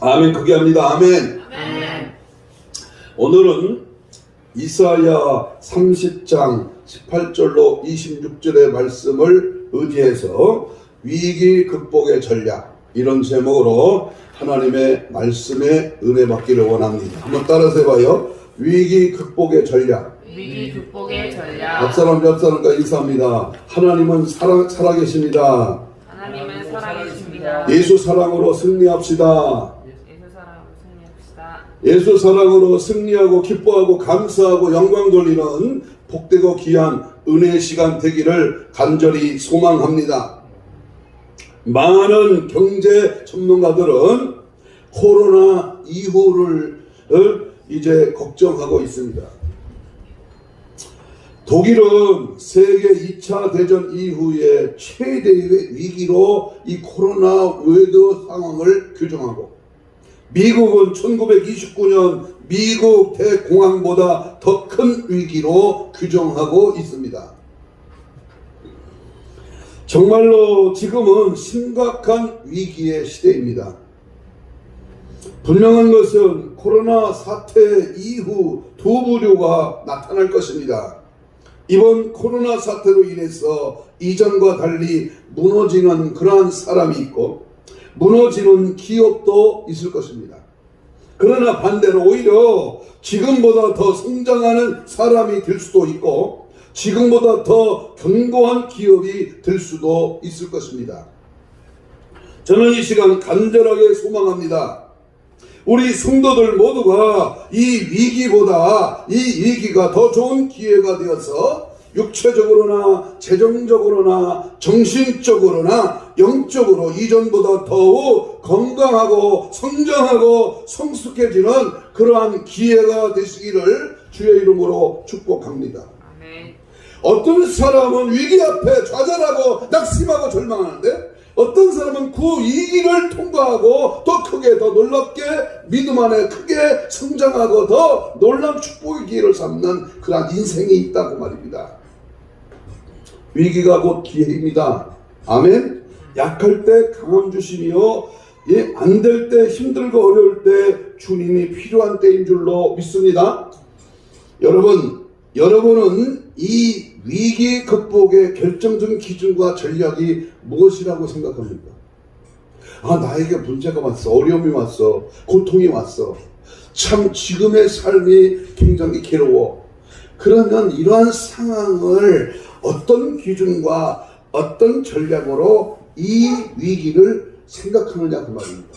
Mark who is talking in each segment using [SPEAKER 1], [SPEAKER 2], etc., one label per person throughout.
[SPEAKER 1] 아멘. 크게 합니다. 아멘.
[SPEAKER 2] 아멘.
[SPEAKER 1] 오늘은 이사야 30장 18절로 26절의 말씀을 의지해서 위기 극복의 전략, 이런 제목으로 하나님의 말씀에 은혜 받기를 원합니다. 한번 따라서 해봐요. 위기 극복의 전략.
[SPEAKER 2] 위기 극복의 전략.
[SPEAKER 1] 옆사람과 인사합니다. 하나님은 살아계십니다.
[SPEAKER 2] 하나님은 살아계십니다.
[SPEAKER 1] 예수 사랑으로 승리합시다.
[SPEAKER 2] 예수 사랑으로 승리합시다.
[SPEAKER 1] 예수 사랑으로 승리하고 기뻐하고 감사하고 영광 돌리는 복되고 귀한 은혜의 시간 되기를 간절히 소망합니다. 많은 경제 전문가들은 코로나 이후를 이제 걱정하고 있습니다. 독일은 세계 2차 대전 이후에 최대의 위기로 이 코로나 외도 상황을 규정하고, 미국은 1929년 미국 대공황보다 더 큰 위기로 규정하고 있습니다. 정말로 지금은 심각한 위기의 시대입니다. 분명한 것은 코로나 사태 이후 두 부류가 나타날 것입니다. 이번 코로나 사태로 인해서 이전과 달리 무너지는 그러한 사람이 있고, 무너지는 기업도 있을 것입니다. 그러나 반대로 오히려 지금보다 더 성장하는 사람이 될 수도 있고, 지금보다 더 견고한 기업이 될 수도 있을 것입니다. 저는 이 시간 간절하게 소망합니다. 우리 성도들 모두가 이 위기보다 이 위기가 더 좋은 기회가 되어서 육체적으로나 재정적으로나 정신적으로나 영적으로 이전보다 더욱 건강하고 성장하고 성숙해지는 그러한 기회가 되시기를 주의 이름으로 축복합니다.
[SPEAKER 2] 아멘.
[SPEAKER 1] 어떤 사람은 위기 앞에 좌절하고 낙심하고 절망하는데, 어떤 사람은 그 위기를 통과하고 더 크게 더 놀랍게 믿음 안에 크게 성장하고 더 놀라운 축복의 기회를 삼는 그런 인생이 있다고 말입니다. 위기가 곧 기회입니다. 아멘. 약할 때 강함 주시며, 안 될 때 힘들고 어려울 때 주님이 필요한 때인 줄로 믿습니다. 여러분은 이 위기 극복의 결정적인 기준과 전략이 무엇이라고 생각합니까? 나에게 문제가 왔어, 어려움이 왔어, 고통이 왔어, 참 지금의 삶이 굉장히 괴로워. 그러면 이러한 상황을 어떤 기준과 어떤 전략으로 이 위기를 생각하느냐 그 말입니다.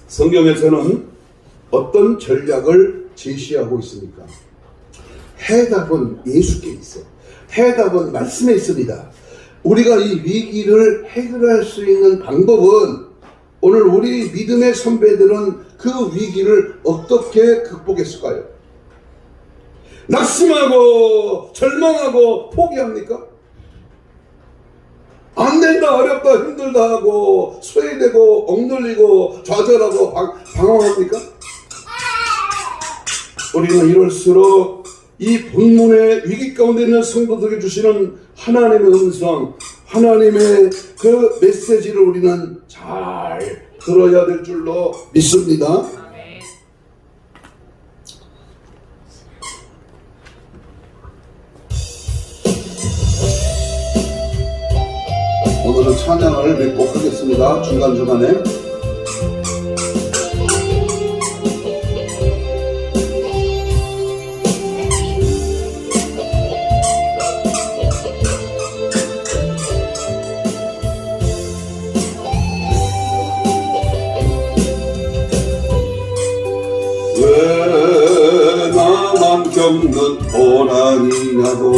[SPEAKER 1] 성경에서는 어떤 전략을 제시하고 있습니까? 해답은 예수께 있어. 해답은 말씀에 있습니다. 우리가 이 위기를 해결할 수 있는 방법은, 오늘 우리 믿음의 선배들은 그 위기를 어떻게 극복했을까요? 낙심하고 절망하고 포기합니까? 안 된다, 어렵다, 힘들다 하고 소외되고 억눌리고 좌절하고 방황합니까? 우리는 이럴수록 이 본문의 위기 가운데 있는 성도들에게 주시는 하나님의 음성, 하나님의 그 메시지를 우리는 잘 들어야 될 줄로 믿습니다.
[SPEAKER 2] 아멘.
[SPEAKER 1] 오늘은 찬양을 몇 곡 하겠습니다. 중간중간에. 왜 나만 겪는 고난이냐고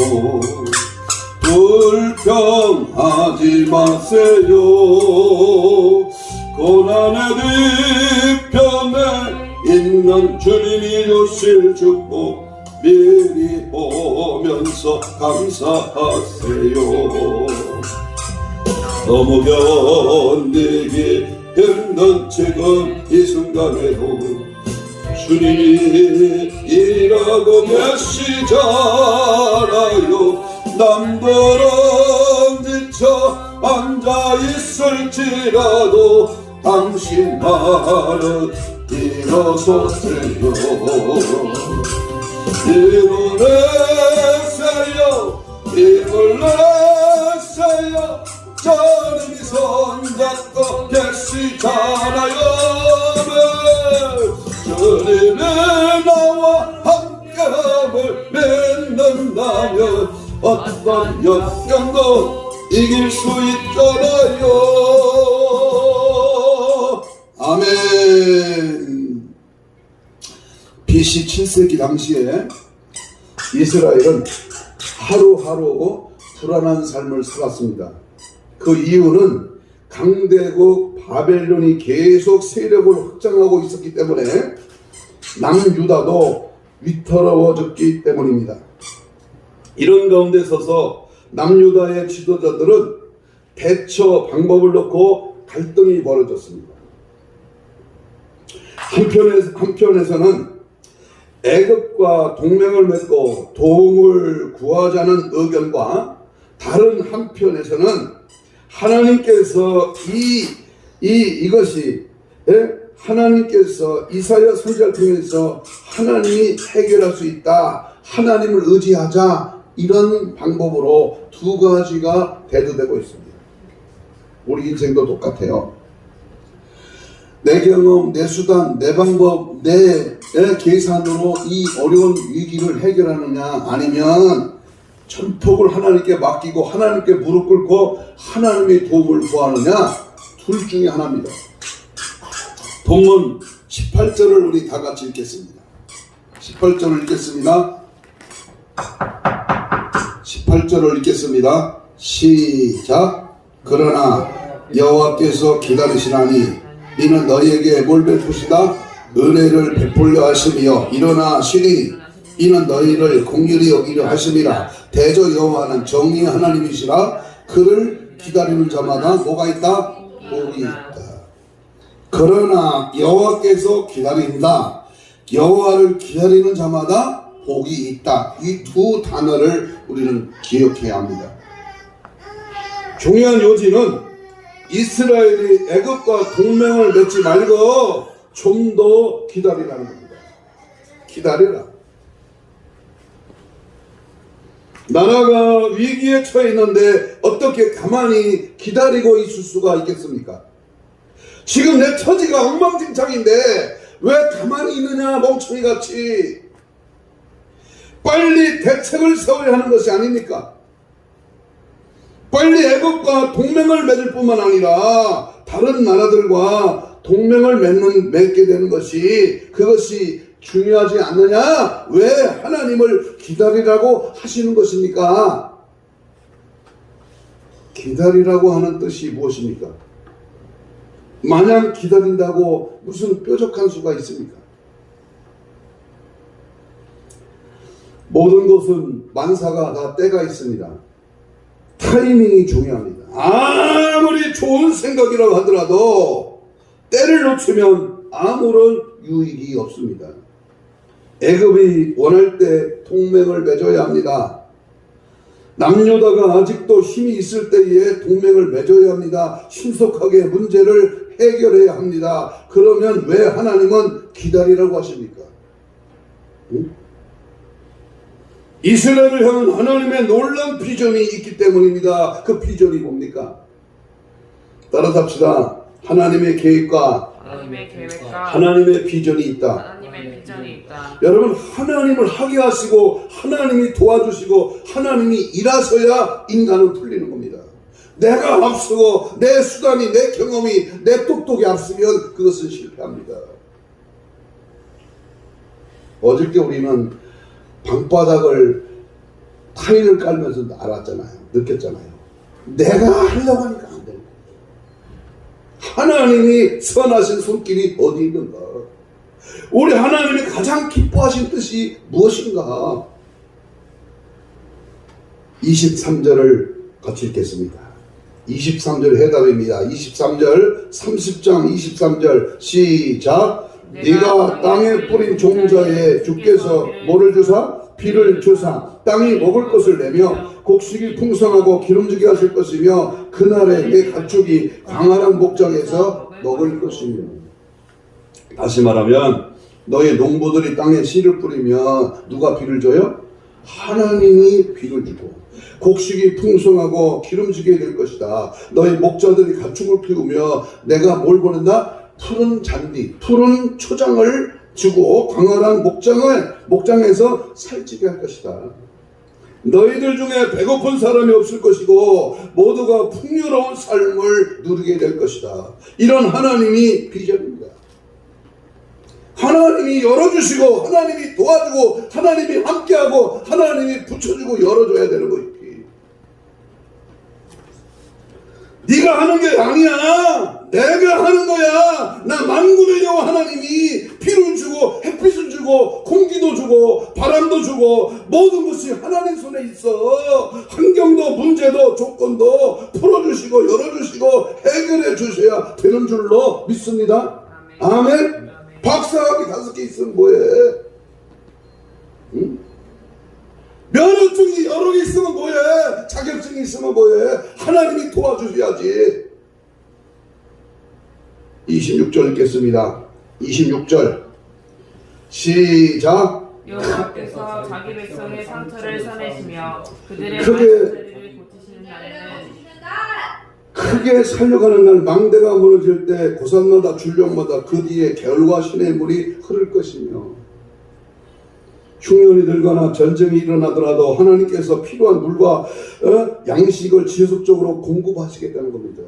[SPEAKER 1] 불평하지 마세요. 고난의 뒤편에 있는 주님이 주실 축복 미리 보면서 감사하세요. 너무 견디기 힘든 지금 이 순간에도 주님이 일하고 계시잖아요. 남들은 지쳐 앉아있을지라도 당신 말은 일어서세요. 일어나세요, 일어나세요. 저님이 손잡고 계시잖아요. 주님이 나와 함께함을 맺는다면 어떤 역경도 이길 수 있잖아요. 아멘. BC 7세기 당시에 이스라엘은 하루하루 불안한 삶을 살았습니다. 그 이유는 강대국 바벨론이 계속 세력을 확장하고 있었기 때문에 남유다도 위태로워졌기 때문입니다. 이런 가운데 서서 남유다의 지도자들은 대처 방법을 놓고 갈등이 벌어졌습니다. 한편에서는 애굽과 동맹을 맺고 도움을 구하자는 의견과 다른 한편에서는 하나님께서 이것이 하나님께서 이사야 선지자를 통해서 하나님이 해결할 수 있다, 하나님을 의지하자, 이런 방법으로 두 가지가 대두되고 있습니다. 우리 인생도 똑같아요. 내 경험, 내 수단, 내 방법, 내 계산으로 이 어려운 위기를 해결하느냐, 아니면 전폭을 하나님께 맡기고 하나님께 무릎 꿇고 하나님의 도움을 구하느냐, 둘 중에 하나입니다. 본문 18절을 우리 다 같이 읽겠습니다. 18절을 읽겠습니다. 18절을 읽겠습니다. 시작. 그러나 여호와께서 기다리시나니 이는 너희에게 뭘 베푸시다? 은혜를 베풀려 하심이요 일어나시니 이는 너희를 공률히 여기려 하심이라. 대저 여호와는 정의의 하나님이시라. 그를 기다리는 자마다 뭐가 있다? 복이 있다. 그러나 여호와께서 기다린다. 여호와를 기다리는 자마다 복이 있다. 이 두 단어를 우리는 기억해야 합니다. 중요한 요지는 이스라엘이 애굽과 동맹을 맺지 말고 좀 더 기다리라는 겁니다. 기다려라. 나라가 위기에 처해 있는데 어떻게 가만히 기다리고 있을 수가 있겠습니까? 지금 내 처지가 엉망진창인데 왜 가만히 있느냐, 멍청이같이. 빨리 대책을 세워야 하는 것이 아닙니까? 빨리 애국과 동맹을 맺을 뿐만 아니라 다른 나라들과 동맹을 맺게 되는 것이, 그것이 중요하지 않느냐? 왜 하나님을 기다리라고 하시는 것입니까? 기다리라고 하는 뜻이 무엇입니까? 마냥 기다린다고 무슨 뾰족한 수가 있습니까? 모든 것은 만사가 다 때가 있습니다. 타이밍이 중요합니다. 아무리 좋은 생각이라고 하더라도 때를 놓치면 아무런 유익이 없습니다. 애굽이 원할 때 동맹을 맺어야 합니다. 남유다가 아직도 힘이 있을 때에 동맹을 맺어야 합니다. 신속하게 문제를 해결해야 합니다. 그러면 왜 하나님은 기다리라고 하십니까? 응? 이스라엘을 향한 하나님의 놀라운 비전이 있기 때문입니다. 그 비전이 뭡니까? 따라서 합시다. 하나님의 계획과 하나님의 비전이 있다. 여러분, 하나님을 하게 하시고 하나님이 도와주시고 하나님이 일하셔야 인간은 풀리는 겁니다. 내가 앞서고 내 수단이, 내 경험이, 내 똑똑이 앞서면 그것은 실패합니다. 어저께 우리는 방바닥을 타일을 깔면서 알았잖아요. 느꼈잖아요. 내가 하려고 하니까 안 되는 거예요. 하나님이 선하신 손길이 어디 있는가? 우리 하나님이 가장 기뻐하신 뜻이 무엇인가? 23절을 같이 읽겠습니다. 23절 해답입니다. 23절, 30장 23절 시작. 네가 땅에 뿌린 종자에 주께서 뭐를 주사? 비를 주사 땅이 먹을 것을 내며 곡식이 풍성하고 기름지게 하실 것이며 그날에 내 가축이 광활한 목장에서 먹을 것이며. 다시 말하면 너희 농부들이 땅에 씨를 뿌리면 누가 비를 줘요? 하나님이 비를 주고 곡식이 풍성하고 기름지게 될 것이다. 너희 목자들이 가축을 키우며 내가 뭘 보낸다? 푸른 잔디, 푸른 초장을 주고 광활한 목장에서 살찌게 할 것이다. 너희들 중에 배고픈 사람이 없을 것이고 모두가 풍요로운 삶을 누리게 될 것이다. 이런 하나님이 비전입니다. 하나님이 열어주시고 하나님이 도와주고 하나님이 함께하고 하나님이 붙여주고 열어줘야 되는 거지. 네가 하는 게 아니야. 내가 하는 거야. 나 만군의 여호와 하나님이 피를 주고 햇빛을 주고 공기도 주고 바람도 주고 모든 것이 하나님 손에 있어. 환경도 문제도 조건도 풀어주시고 열어주시고 해결해 주셔야 되는 줄로 믿습니다. 아멘. 박사학위 5개 있으면 뭐해? 응? 면허증이 여러 개 있으면 뭐해? 자격증이 있으면 뭐해? 하나님이 도와주셔야지. 26절 읽겠습니다. 26절 시작.
[SPEAKER 2] 여호와께서 자기 백성의 상처를 써내시며 그들의
[SPEAKER 1] 크게
[SPEAKER 2] 말씀들을 고치시는 날에는
[SPEAKER 1] 크게 살려가는 날 망대가 무너질 때 고산마다 줄령마다 그 뒤에 겨울과 시냇물이 흐를 것이며 흉년이 들거나 전쟁이 일어나더라도 하나님께서 필요한 물과 양식을 지속적으로 공급하시겠다는 겁니다.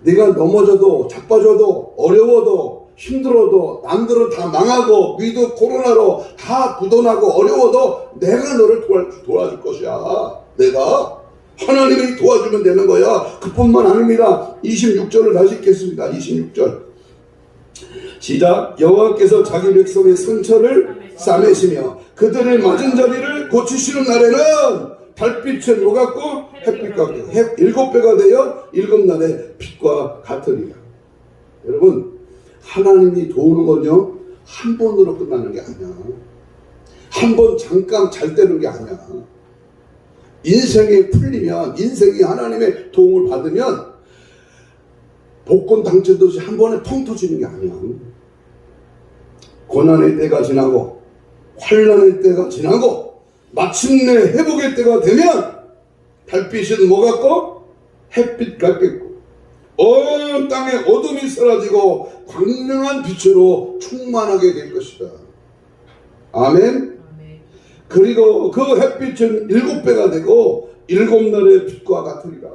[SPEAKER 1] 네가 넘어져도 자빠져도 어려워도 힘들어도 남들은 다 망하고 위도 코로나로 다 부도나고 어려워도 내가 너를 도와줄 것이야. 내가 하나님이 도와주면 되는 거야. 그뿐만 아닙니다. 26절을 다시 읽겠습니다. 26절 시작. 여호와께서 자기 백성의 상처를 싸매시며 그들의 맞은 자리를 고치시는 날에는 달빛은 녹았고 햇빛과 7배가 되어 7날의 빛과 같으리라. 여러분 하나님이 도우는 건요 한 번으로 끝나는 게 아니야. 한 번 잠깐 잘 되는 게 아니야. 인생이 풀리면 인생이 하나님의 도움을 받으면 복권 당첨듯이 한 번에 펑 터지는 게 아니야. 고난의 때가 지나고 환난의 때가 지나고 마침내 회복의 때가 되면 달빛은 녹았고 햇빛 같겠고 온 땅에 어둠이 사라지고 광명한 빛으로 충만하게 될 것이다. 아멘. 그리고 그 햇빛은 7배가 되고 7날의 빛과 같으리라.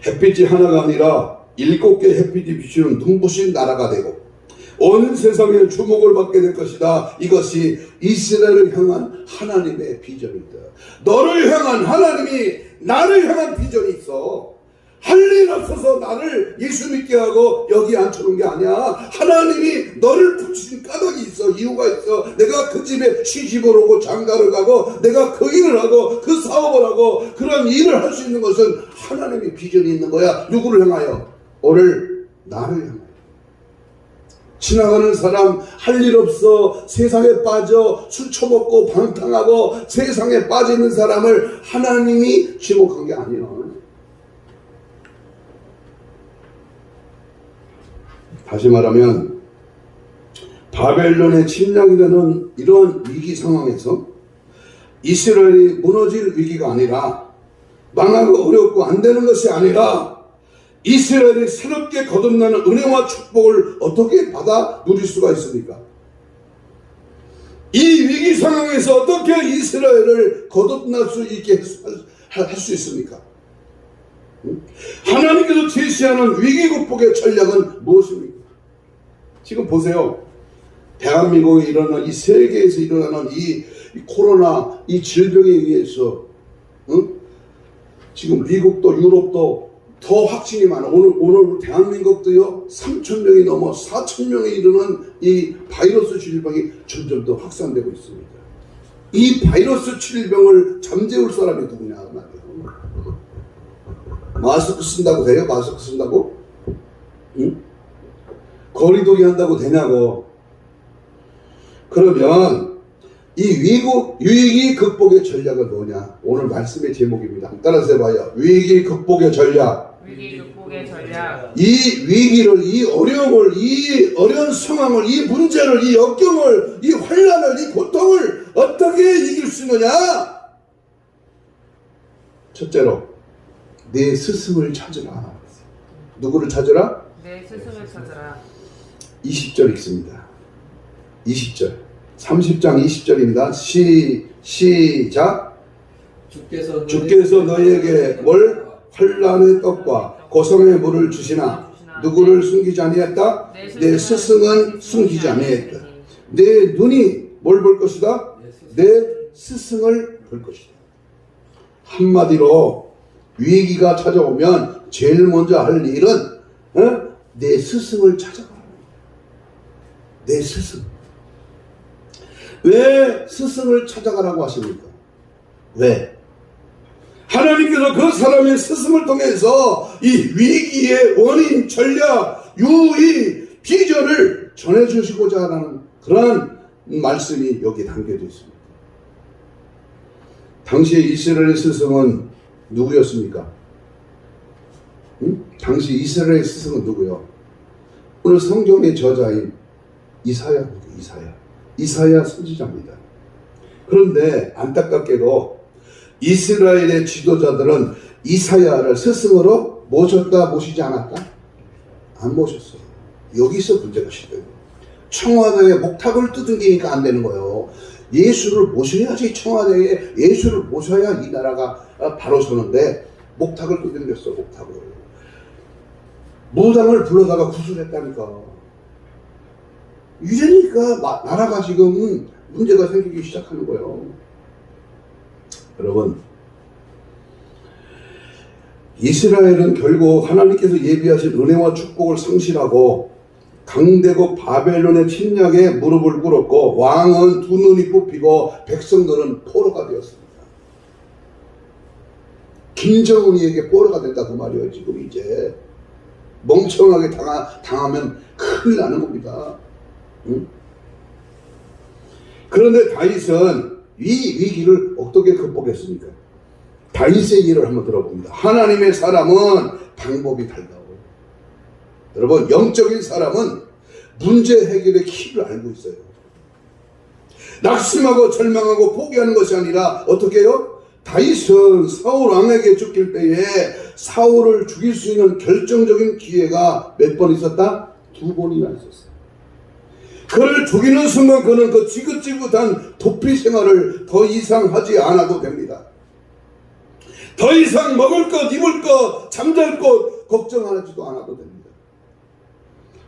[SPEAKER 1] 햇빛이 하나가 아니라 7개 햇빛이 비추는 눈부신 나라가 되고 온 세상에 주목을 받게 될 것이다. 이것이 이스라엘을 향한 하나님의 비전이다. 너를 향한 하나님이 나를 향한 비전이 있어. 할 일 없어서 나를 예수 믿게 하고 여기 앉혀놓은 게 아니야. 하나님이 너를 붙이신 까닭이 있어. 이유가 있어. 내가 그 집에 시집을 오고 장가를 가고 내가 그 일을 하고 그 사업을 하고 그런 일을 할 수 있는 것은 하나님의 비전이 있는 거야. 누구를 향하여? 오늘 나를 향하여. 지나가는 사람 할 일 없어 세상에 빠져 술 처먹고 방탕하고 세상에 빠져있는 사람을 하나님이 지목한 게 아니야. 다시 말하면 바벨론의 침략이라는 이러한 위기 상황에서 이스라엘이 무너질 위기가 아니라 망하고 어렵고 안 되는 것이 아니라 이스라엘이 새롭게 거듭나는 은혜와 축복을 어떻게 받아 누릴 수가 있습니까? 이 위기 상황에서 어떻게 이스라엘을 거듭날 수 있게 할 수 있습니까? 하나님께서 제시하는 위기 극복의 전략은 무엇입니까? 지금 보세요. 대한민국에 일어나는 이 세계에서 일어나는 이 코로나 이 질병에 의해서 지금 미국도 유럽도 더 확진이 많아. 오늘 대한민국도요 3,000명이 넘어 4,000명에 이르는 이 바이러스 질병이 점점 더 확산되고 있습니다. 이 바이러스 질병을 잠재울 사람이 누구냐 말이에요. 마스크 쓴다고 돼요? 마스크 쓴다고? 응? 거리두기 한다고 되냐고. 그러면 이 위기 극복의 전략은 뭐냐? 오늘 말씀의 제목입니다. 따라서 해봐요. 위기 극복의 전략.
[SPEAKER 2] 위기 극복의 축복의 전략.
[SPEAKER 1] 이 위기를, 이 어려움을, 이 어려운 상황을, 이 문제를, 이 역경을, 이 환난을, 이 고통을 어떻게 이길 수 있느냐? 첫째로 내 스승을 찾으라. 누구를 찾으라?
[SPEAKER 2] 내 스승을 찾으라.
[SPEAKER 1] 20절 읽습니다. 20절 30장 20절입니다. 시작. 주께서 너희에게 뭘? 환난의 떡과 고성의 물을 주시나 누구를 숨기지 아니했다? 내 스승은 숨기지 아니했다. 내 눈이 뭘 볼 것이다? 내 스승을 볼 것이다. 한마디로 위기가 찾아오면 제일 먼저 할 일은 내 스승을 찾아가. 내 스승. 왜 스승을 찾아가라고 하십니까? 왜? 하나님께서 그 사람의 스승을 통해서 이 위기의 원인, 전략, 유의, 비전을 전해주시고자 하는 그런 말씀이 여기 담겨져 있습니다. 당시에 이스라엘의 스승은 누구였습니까? 당시 이스라엘의 스승은 누구요? 오늘 성경의 저자인 이사야 선지자입니다. 그런데 안타깝게도 이스라엘의 지도자들은 이사야를 스승으로 모셨다 모시지 않았다? 안 모셨어요. 여기서 문제가 시작돼요. 청와대에 목탁을 두들기니까 안 되는 거예요. 예수를 모셔야지. 청와대에 예수를 모셔야 이 나라가 바로 서는데 목탁을 두들겼어. 목탁을. 무당을 불러다가 구술했다니까. 이러니까 나라가 지금 문제가 생기기 시작하는 거예요. 여러분, 이스라엘은 결국 하나님께서 예비하신 은혜와 축복을 상실하고 강대국 바벨론의 침략에 무릎을 꿇었고 왕은 두 눈이 뽑히고 백성들은 포로가 되었습니다. 김정은이에게 포로가 된다 그 말이에요. 지금 이제 멍청하게 당하면 큰일 나는 겁니다. 응? 그런데 다윗은 이 위기를 어떻게 극복했습니까? 다윗의 일을 한번 들어봅니다. 하나님의 사람은 방법이 달라요. 여러분, 영적인 사람은 문제 해결의 키를 알고 있어요. 낙심하고 절망하고 포기하는 것이 아니라 어떻게 해요? 다윗은 사울 왕에게 쫓길 때에 사울을 죽일 수 있는 결정적인 기회가 몇 번 있었다? 2번이나 있었어요. 그를 죽이는 순간 그는 그 지긋지긋한 도피 생활을 더 이상 하지 않아도 됩니다. 더 이상 먹을 것, 입을 것, 잠잘 것 걱정하지도 않아도 됩니다.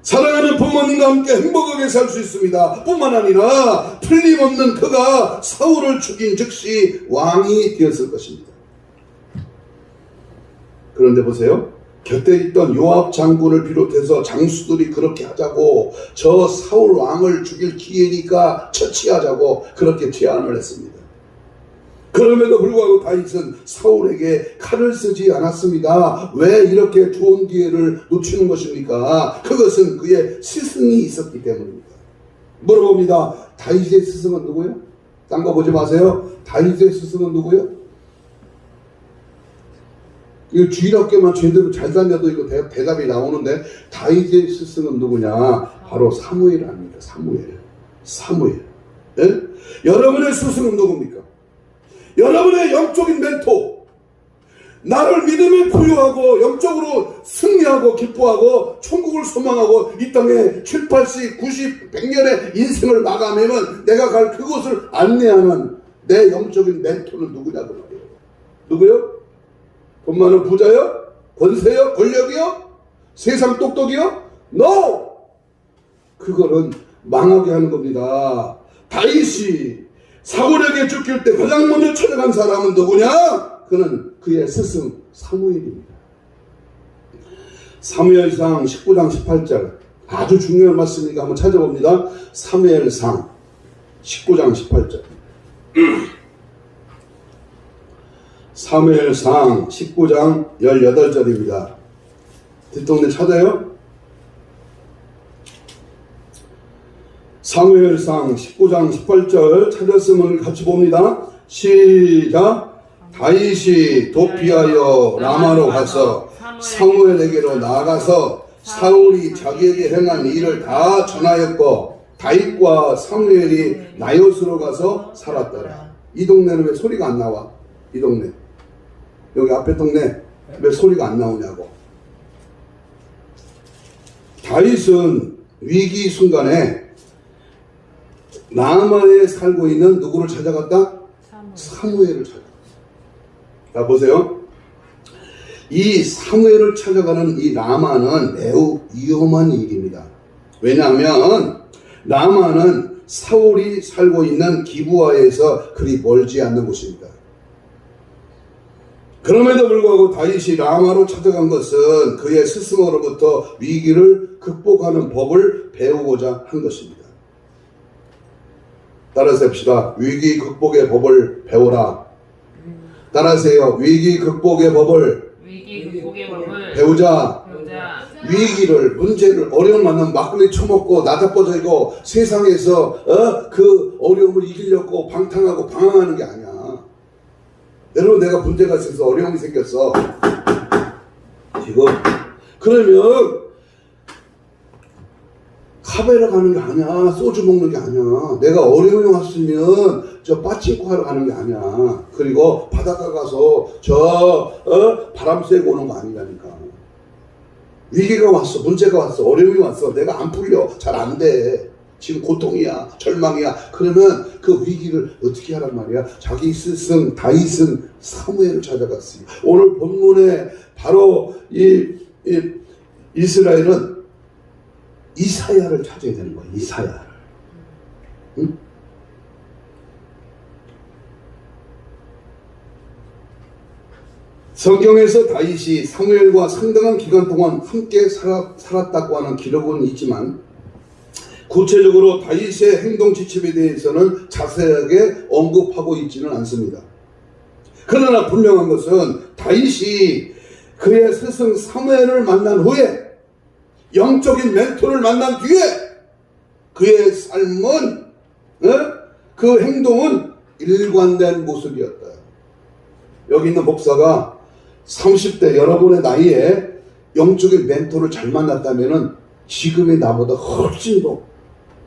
[SPEAKER 1] 사랑하는 부모님과 함께 행복하게 살 수 있습니다. 뿐만 아니라 틀림없는 그가 사울을 죽인 즉시 왕이 되었을 것입니다. 그런데 보세요. 곁에 있던 요압 장군을 비롯해서 장수들이 그렇게 하자고, 저 사울 왕을 죽일 기회니까 처치하자고 그렇게 제안을 했습니다. 그럼에도 불구하고 다윗은 사울에게 칼을 쓰지 않았습니다. 왜 이렇게 좋은 기회를 놓치는 것입니까? 그것은 그의 스승이 있었기 때문입니다. 물어봅니다. 다윗의 스승은 누구요? 딴 거 보지 마세요. 다윗의 스승은 누구요? 이거 주일학교만 제대로 잘 다녀도 이거 대답이 나오는데 다윗의 스승은 누구냐? 바로 사무엘 아닙니까? 사무엘. 예? 여러분의 스승은 누굽니까? 여러분의 영적인 멘토, 나를 믿음에 부여하고 영적으로 승리하고 기뻐하고 천국을 소망하고 이 땅에 7, 80, 90, 100년의 인생을 마감하면 내가 갈 그곳을 안내하는 내 영적인 멘토는 누구냐 그 말이에요. 누구요? 돈 많은 부자요? 권세요? 권력이요? 세상 똑똑이요? No! 그거는 망하게 하는 겁니다. 다윗이 사울에게 쫓길 때 가장 먼저 찾아간 사람은 누구냐? 그는 그의 스승 사무엘입니다. 사무엘상 19장 18절 아주 중요한 말씀이니까 한번 찾아봅니다. 사무엘상 19장 18절 사무엘상 19장 18절입니다. 뒷동네 찾아요? 사무엘상 19장 18절 찾았으면 같이 봅니다. 시작. 다윗이 도피하여 라마로 가서 사무엘에게로 나아가서 사울이 자기에게 행한 일을 다 전하였고 다윗과 사무엘이 나요스로 가서 살았더라. 이 동네는 왜 소리가 안 나와? 이 동네, 여기 앞에 동네 왜 소리가 안 나오냐고. 다윗은 위기 순간에 라마에 살고 있는 누구를 찾아갔다? 사무엘을 찾아갔다. 자, 보세요. 이 사무엘을 찾아가는 이 라마는 매우 위험한 일입니다. 왜냐하면 라마는 사울이 살고 있는 기브아에서 그리 멀지 않는 곳입니다. 그럼에도 불구하고 다윗이 라마로 찾아간 것은 그의 스승으로부터 위기를 극복하는 법을 배우고자 한 것입니다. 따라서 합시다. 위기 극복의 법을 배우라. 따라하세요. 위기 극복의 법을 배우자. 위기를, 문제를, 어려움을 만나면 막걸리 처먹고 나자빠져있고 세상에서 그 어려움을 이기려고 방탕하고 방황하는 게 아니야. 여러분, 내가 문제가 있어서 어려움이 생겼어 지금. 그러면 카베라 가는 게 아니야. 소주 먹는 게 아니야. 내가 어려움이 왔으면 저 빠찡코 하러 가는 게 아니야. 그리고 바닷가 가서 바람 쐬고 오는 거 아니라니까. 위기가 왔어, 문제가 왔어, 어려움이 왔어, 내가 안 풀려, 잘 안 돼, 지금 고통이야, 절망이야. 그러면 그 위기를 어떻게 하란 말이야? 자기 스승 다윗은 사무엘을 찾아갔어요. 오늘 본문에 바로 이 이스라엘은 이사야를 찾아야 되는 거야. 이사야를. 응? 성경에서 다윗이 사무엘과 상당한 기간 동안 함께 살았다고 하는 기록은 있지만 구체적으로 다윗의 행동 지침에 대해서는 자세하게 언급하고 있지는 않습니다. 그러나 분명한 것은 다윗이 그의 스승 사무엘을 만난 후에, 영적인 멘토를 만난 뒤에 그의 삶은, 그 행동은 일관된 모습이었다. 여기 있는 목사가 30대 여러분의 나이에 영적인 멘토를 잘 만났다면 지금의 나보다 훨씬 더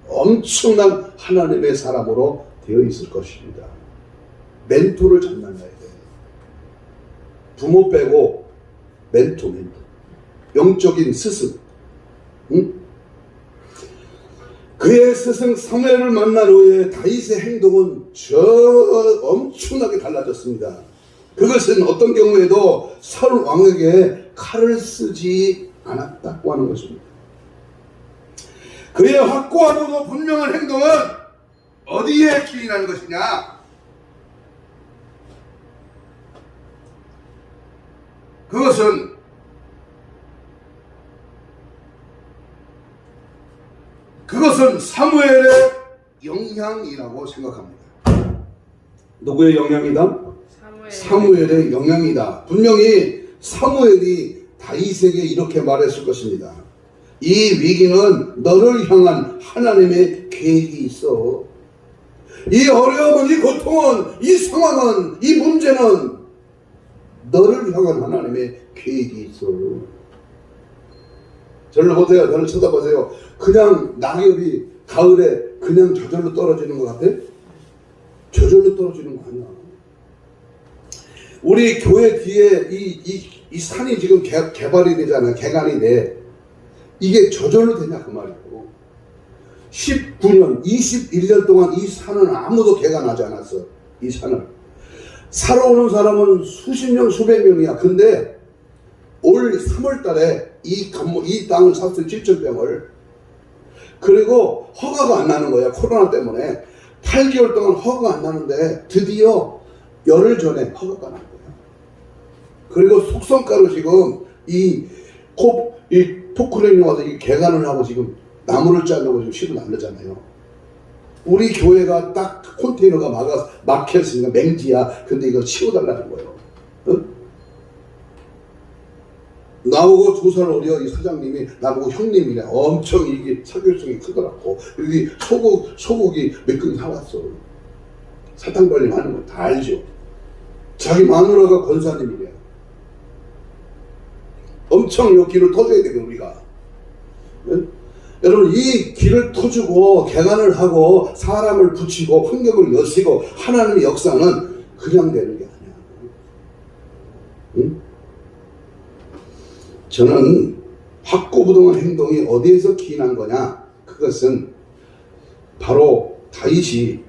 [SPEAKER 1] 엄청난 하나님의 사람으로 되어 있을 것입니다. 멘토를 잘 만나야 돼. 부모 빼고 멘토. 영적인 스승. 응? 그의 스승 사무엘을 만난 후에 다윗의 행동은 엄청나게 달라졌습니다. 그것은 어떤 경우에도 사울 왕에게 칼을 쓰지 않았다고 하는 것입니다. 그의 확고하고도 분명한 행동은 어디에 기인하는 것이냐? 그것은 사무엘의 영향이라고 생각합니다. 누구의 영향이다? 사무엘의 영향이다. 분명히 사무엘이 다윗에게 이렇게 말했을 것입니다. 이 위기는 너를 향한 하나님의 계획이 있어. 이 어려움은, 이 고통은, 이 상황은, 이 문제는 너를 향한 하나님의 계획이 있어. 저를 보세요. 저를 쳐다보세요. 그냥 낙엽이 가을에 그냥 저절로 떨어지는 것 같아? 저절로 떨어지는 거 아니야. 우리 교회 뒤에 이 산이 지금 개발이 되잖아. 개간이 돼. 이게 저절로 되냐 그 말이고. 19년, 21년 동안 이 산은 아무도 개간하지 않았어. 이 산을. 살아오는 사람은 수십 명, 수백 명이야. 근데 올 3월 달에 이 땅을 샀어요. 7,000평을. 그리고 허가가 안 나는 거야. 코로나 때문에. 8개월 동안 허가가 안 나는데 드디어 열흘 전에 허가가 난 거야. 그리고 속성가로 지금 이 포크레인이 와서 이 개간을 하고 지금 나무를 자르고 지금 실을 날르잖아요. 우리 교회가 딱 컨테이너가 막혔으니까 맹지야. 근데 이거 치워달라는 거예요. 응? 나보고 2살 어려 이 사장님이 나보고 형님이래. 엄청 이게 사교성이 크더라고. 여기 소고기 몇 근 사왔어. 사탕발림 하는 거 다 알죠. 자기 마누라가 권사님이래. 엄청 요 길을 터줘야 되고 우리가. 여러분 이 길을 터주고 개간을 하고 사람을 붙이고 환경을 여시고 하나님의 역사는 그냥 되는 게 아니야. 응? 저는 확고부동한 행동이 어디에서 기인한 거냐? 그것은 바로 다윗이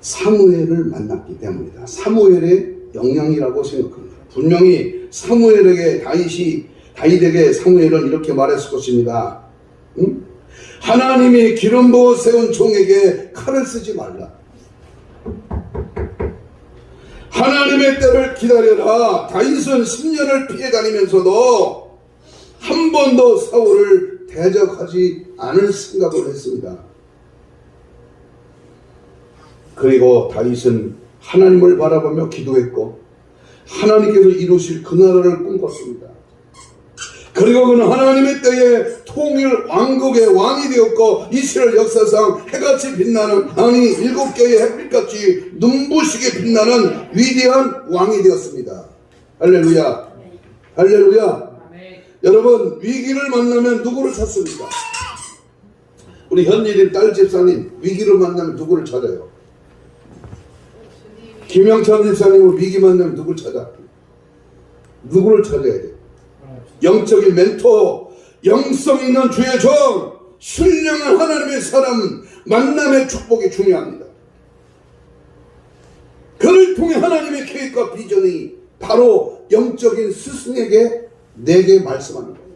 [SPEAKER 1] 사무엘을 만났기 때문이다. 사무엘의 영향이라고 생각합니다. 분명히 다윗에게 사무엘은 이렇게 말했을 것입니다. 응? 하나님이 기름 부어 세운 종에게 칼을 쓰지 말라. 하나님의 때를 기다려라. 다윗은 10년을 피해 다니면서도 한 번도 사울을 대적하지 않을 생각을 했습니다. 그리고 다윗은 하나님을 바라보며 기도했고 하나님께서 이루실 그 나라를 꿈꿨습니다. 그리고 그는 하나님의 때에 통일 왕국의 왕이 되었고 이스라엘 역사상 해같이 빛나는 7개의 햇빛같이 눈부시게 빛나는 위대한 왕이 되었습니다. 할렐루야. 할렐루야. 여러분 위기를 만나면 누구를 찾습니까? 우리 현일인 딸 집사님 위기를 만나면 누구를 찾아요? 김영찬 집사님은 위기 만나면 누구를 찾아? 누구를 찾아야 돼? 영적인 멘토, 영성 있는 주의 종, 신령한 하나님의 사람 만남의 축복이 중요합니다. 그를 통해 하나님의 계획과 비전이 바로 영적인 스승에게 내게 말씀하는 거예요.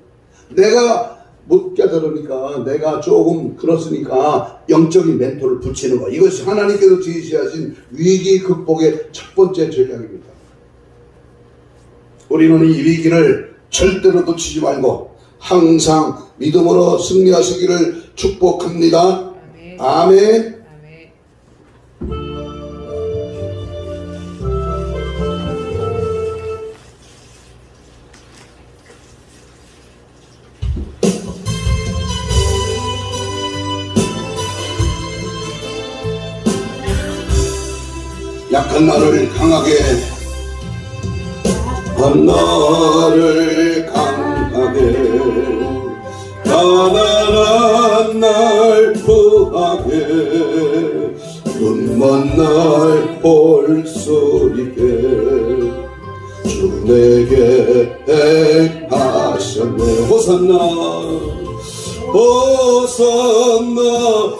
[SPEAKER 1] 내가 못 깨달으니까 내가 조금 그렇으니까 영적인 멘토를 붙이는 거, 이것이 하나님께서 지시하신 위기 극복의 첫 번째 전략입니다. 우리는 이 위기를 절대로 놓치지 말고 항상 믿음으로 승리하시기를 축복합니다. 아멘. 약한 나를 강하게, 한 나를 강하게, 가난한 날 구하게, 눈먼 날 볼 수 있게 주 내게 행하셨네. 호산나 호산나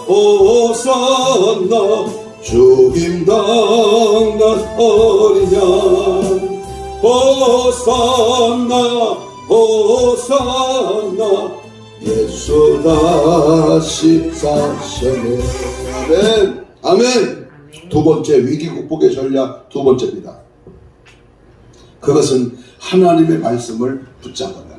[SPEAKER 1] 호산나 죽임당한 어린 양, 호산나 호산나 예수 다시 사셨네. 아멘. 아멘. 두 번째 위기 극복의 전략 두 번째입니다. 그것은 하나님의 말씀을 붙잡아라.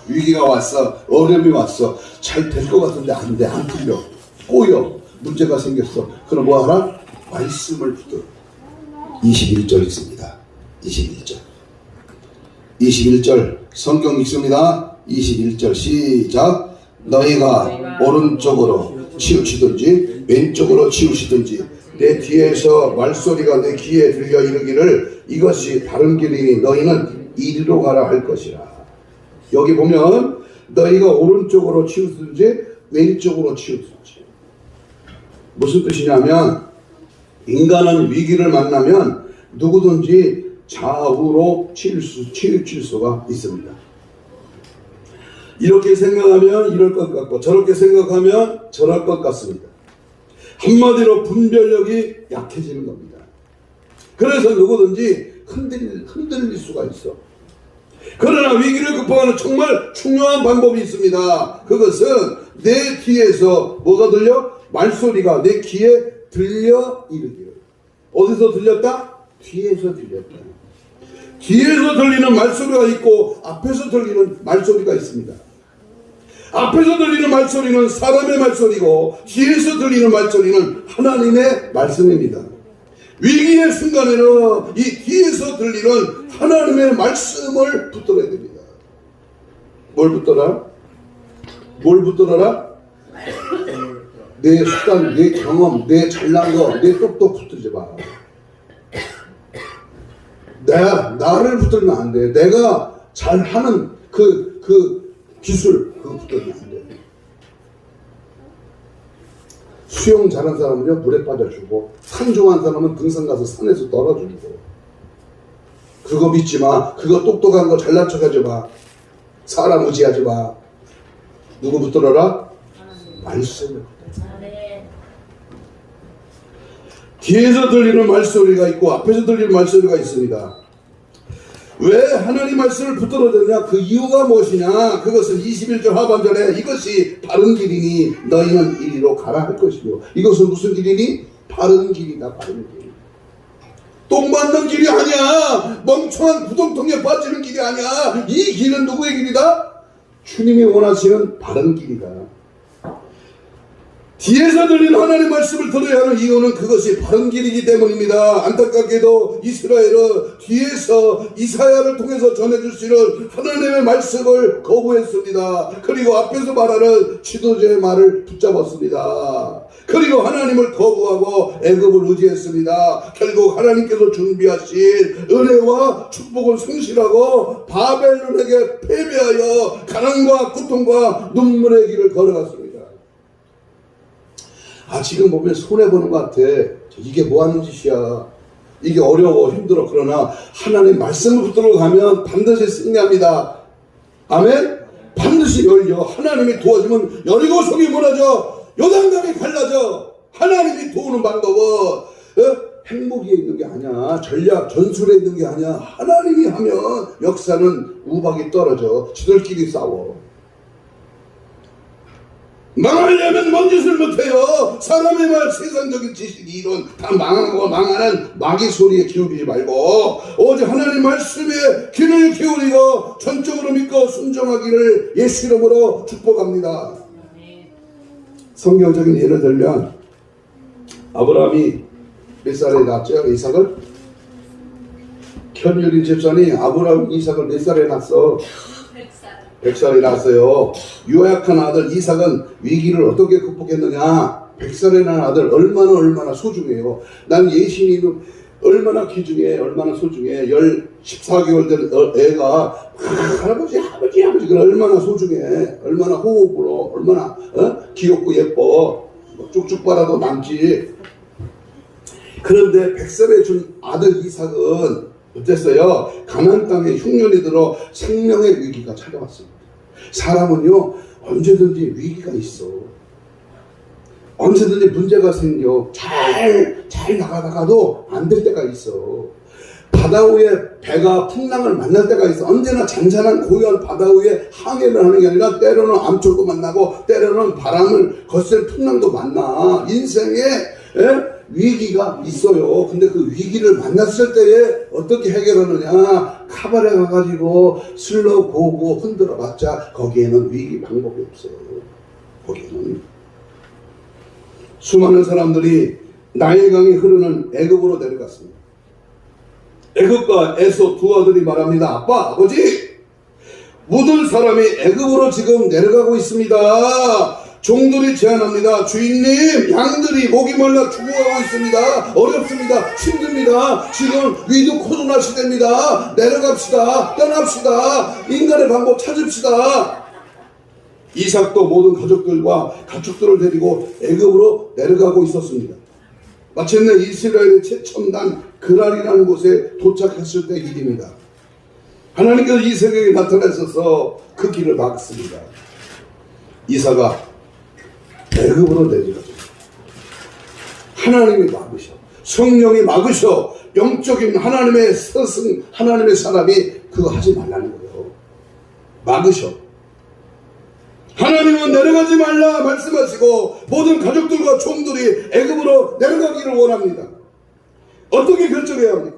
[SPEAKER 1] 위기가 왔어, 어려움이 왔어, 잘 될 것 같은데 안 돼, 안 틀려, 꼬여, 문제가 생겼어. 그럼 뭐 하라? 말씀을 붙들어. 21절 있습니다. 21절 성경 읽습니다. 21절 시작. 너희가 오른쪽으로 치우치든지 왼쪽으로 치우치든지 내 뒤에서 말소리가 내 귀에 들려 이르기를 이것이 다른 길이니 너희는 이리로 가라 할 것이라. 여기 보면 너희가 오른쪽으로 치우든지 왼쪽으로 치우든지, 무슨 뜻이냐면 인간은 위기를 만나면 누구든지 좌우로 치우칠 수가 있습니다. 이렇게 생각하면 이럴 것 같고 저렇게 생각하면 저럴 것 같습니다. 한마디로 분별력이 약해지는 겁니다. 그래서 누구든지 흔들릴 수가 있어. 그러나 위기를 극복하는 정말 중요한 방법이 있습니다. 그것은 내 뒤에서 뭐가 들려? 말소리가 내 귀에 들려 이르기를. 어디서 들렸다? 뒤에서 들렸다. 뒤에서 들리는 말소리가 있고 앞에서 들리는 말소리가 있습니다. 앞에서 들리는 말소리는 사람의 말소리고 뒤에서 들리는 말소리는 하나님의 말씀입니다. 위기의 순간에는 이 뒤에서 들리는 하나님의 말씀을 붙들어야 됩니다. 뭘 붙들어라? 뭘 붙들어라? 내 수단, 내 경험, 내 잘난 거, 내 똑똑 붙들지 마. 나를 붙들면 안 돼. 내가 잘하는 그 기술 그거 붙들면 안 돼. 수영 잘한 사람은요 물에 빠져주고, 산 좋아하는 사람은 등산 가서 산에서 떨어주고. 그거 믿지 마. 그거 똑똑한 거 잘난 척하지 마. 사람 의지하지 마. 누구 붙들어라? 말씀. 뒤에서 들리는 말소리가 있고 앞에서 들리는 말소리가 있습니다. 왜 하나님 말씀을 붙들어야 되냐? 그 이유가 무엇이냐? 그것은 21절 하반절에 이것이 바른 길이니 너희는 이리로 가라 할 것이요. 이것은 무슨 길이니? 바른 길이다. 바른 길. 똥 맞는 길이 아니야. 멍청한 구덩텅이에 빠지는 길이 아니야. 이 길은 누구의 길이다? 주님이 원하시는 바른 길이다. 뒤에서 들리는 하나님의 말씀을 들어야 하는 이유는 그것이 바른 길이기 때문입니다. 안타깝게도 이스라엘은 뒤에서 이사야를 통해서 전해주시는 하나님의 말씀을 거부했습니다. 그리고 앞에서 말하는 지도자의 말을 붙잡았습니다. 그리고 하나님을 거부하고 애굽을 의지했습니다. 결국 하나님께서 준비하신 은혜와 축복을 상실하고 바벨론에게 패배하여 가난과 고통과 눈물의 길을 걸어갔습니다. 지금 보면 손해보는 것 같아. 이게 뭐 하는 짓이야. 이게 어려워 힘들어. 그러나 하나님 말씀을 붙들어 가면 반드시 승리합니다. 아멘. 반드시 열려. 하나님이 도와주면 여리고 성이 무너져 요단강이 갈라져. 하나님이 도우는 방법은 행복에 있는 게 아니야. 전략 전술에 있는 게 아니야. 하나님이 하면 역사는 우박이 떨어져. 지들끼리 싸워. 망하려면 뭔 짓을 못해요. 사람의 말, 세상적인 지식, 이론 다 망하고 망하는 마귀 소리에 기울이지 말고 오직 하나님 말씀에 귀를 기울이고 전적으로 믿고 순종하기를 예수 이름으로 축복합니다. 성경적인 예를 들면 아브라함이 몇 살에 낳았죠? 이삭을? 현율인 집사님, 아브라함 이삭을 몇 살에 낳았어? 100살에 낳았어요. 유약한 아들 이삭은 위기를 어떻게 극복했느냐? 100살에 낳은 아들 얼마나 소중해요. 난 예신이는 얼마나 귀중해, 얼마나 소중해. 14개월 된 애가 할아버지 그래 얼마나 소중해. 얼마나 호흡으로 얼마나 귀엽고 예뻐. 쭉쭉 빨아도 남지. 그런데 100살에 준 아들 이삭은 어땠어요? 가나안 땅에 흉년이 들어 생명의 위기가 찾아왔습니다. 사람은요 언제든지 위기가 있어. 언제든지 문제가 생겨. 잘 나가다가도 안 될 때가 있어. 바다 위에 배가 풍랑을 만날 때가 있어. 언제나 잔잔한 고요한 바다 위에 항해를 하는 게 아니라 때로는 암초도 만나고 때로는 바람을 거센 풍랑도 만나. 인생에 위기가 있어요. 근데 그 위기를 만났을 때에 어떻게 해결하느냐? 카바레 가가지고 술로 고고 흔들어 봤자 거기에는 위기 방법이 없어요. 거기에는 수많은 사람들이 나일강이 흐르는 애굽으로 내려갔습니다. 애굽과 에서 두 아들이 말합니다. 아빠, 아버지, 모든 사람이 애굽으로 지금 내려가고 있습니다. 종들이 제안합니다. 주인님, 양들이 목이 말라 죽어가고 있습니다. 어렵습니다. 힘듭니다. 지금 위드 코로나 시대입니다. 내려갑시다. 떠납시다. 인간의 방법 찾읍시다. 이삭도 모든 가족들과 가축들을 데리고 애굽으로 내려가고 있었습니다. 마침내 이스라엘의 최첨단 그랄이라는 곳에 도착했을 때 일입니다. 하나님께서 이삭에게 나타나셔서 그 길을 막습니다. 이삭아, 애굽으로 내려가죠. 하나님이 막으셔. 성령이 막으셔. 영적인 하나님의 스승, 하나님의 사람이 그거 하지 말라는 거예요. 막으셔. 하나님은 내려가지 말라 말씀하시고 모든 가족들과 종들이 애굽으로 내려가기를 원합니다. 어떻게 결정해야 합니까?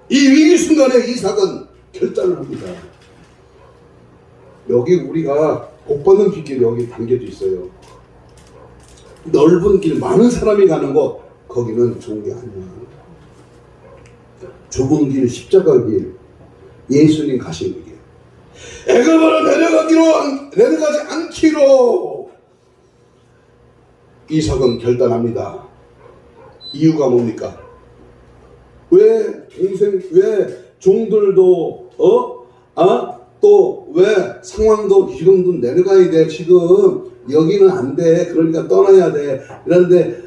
[SPEAKER 1] 이 위기 순간에 이삭은 결단을 합니다. 여기 우리가 복받는 길 여기 담겨져 있어요. 넓은 길, 많은 사람이 가는 곳, 거기는 좋은 게 아니야. 좁은 길, 십자가 길, 예수님 가신 길. 애굽으로 내려가지 않기로 이삭은 결단합니다. 이유가 뭡니까? 왜 종들도 또 왜 상황도 지금도 내려가야 돼. 지금 여기는 안 돼. 그러니까 떠나야 돼. 그런데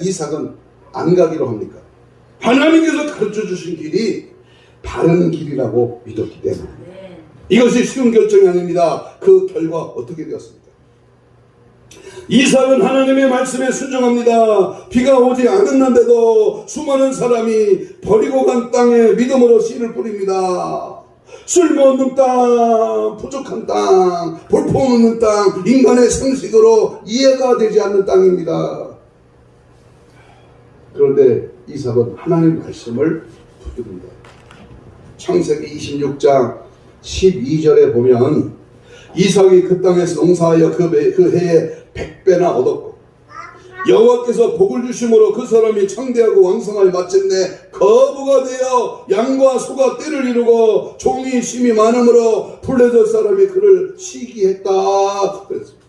[SPEAKER 1] 이삭은 안 가기로 합니까? 하나님께서 가르쳐 주신 길이 바른 길이라고 믿었기 때문에. 이것이 쉬운 결정이 아닙니다. 그 결과 어떻게 되었습니까? 이삭은 하나님의 말씀에 순종합니다. 비가 오지 않았는데도 수많은 사람이 버리고 간 땅에 믿음으로 씨를 뿌립니다. 쓸모없는 땅, 부족한 땅, 볼품없는 땅, 인간의 상식으로 이해가 되지 않는 땅입니다. 그런데 이삭은 하나님의 말씀을 붙듭니다. 창세기 26장 12절에 보면 이삭이 그 땅에서 농사하여 그 해에 100배나 얻었고 여호와께서 복을 주심으로 그 사람이 창대하고 왕성하여 마침내 거부가 되어 양과 소가 떼를 이루고 종이 심이 많으므로 블레셋 사람이 그를 시기했다. 그랬습니다.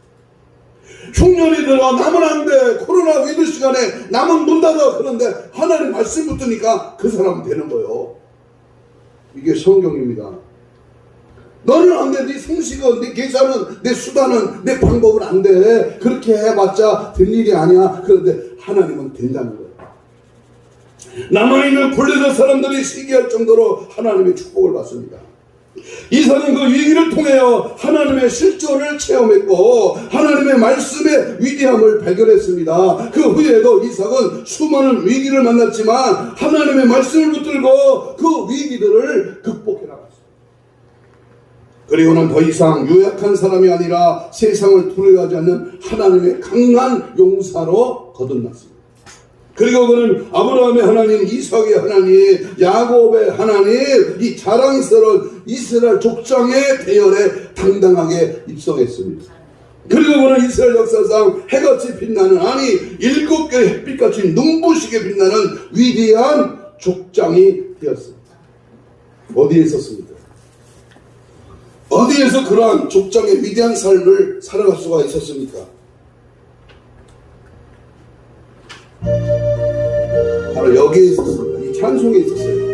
[SPEAKER 1] 흉년이 들어 남은 안 돼. 코로나 위드 시간에 남은 문 닫아. 그런데 하나님 말씀 붙으니까 그 사람은 되는 거예요. 이게 성경입니다. 너는 안 돼. 네 상식은, 네 계산은, 내 수단은, 내 방법은 안 돼. 그렇게 해봤자 될 일이 아니야. 그런데 하나님은 된다는 거예요. 남아있는 블레셋 사람들이 시기할 정도로 하나님의 축복을 받습니다. 이삭은 그 위기를 통하여 하나님의 실존을 체험했고 하나님의 말씀의 위대함을 발견했습니다. 그 후에도 이삭은 수많은 위기를 만났지만 하나님의 말씀을 붙들고 그 위기들을 극복해 나갔습니다. 그리고는 더 이상 유약한 사람이 아니라 세상을 두려워하지 않는 하나님의 강한 용사로 거듭났습니다. 그리고 그는 아브라함의 하나님, 이삭의 하나님, 야곱의 하나님, 이 자랑스러운 이스라엘 족장의 대열에 당당하게 입성했습니다. 그리고 그는 이스라엘 역사상 해같이 빛나는, 아니 7개의 햇빛같이 눈부시게 빛나는 위대한 족장이 되었습니다. 어디에 있었습니까? 어디에서 그러한 족장의 위대한 삶을 살아갈 수가 있었습니까? 바로 여기에 있었습니다. 이 찬송에 있었어요.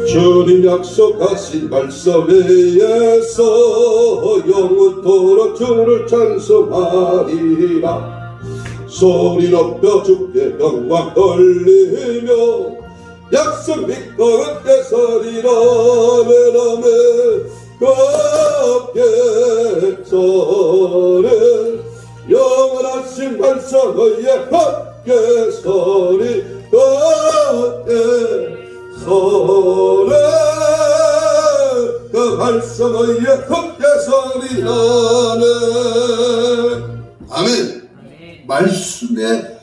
[SPEAKER 1] 주님 약속하신 말씀에서 영원토록 주를 찬송하리라. 소리 높여 주께 영광 돌리며 약속 믿고 함께 서리라. 함께 서리 영원하신 말씀에 함께 서리. 함께 서리 그 말씀에 함께 서리라네. 아멘. 말씀의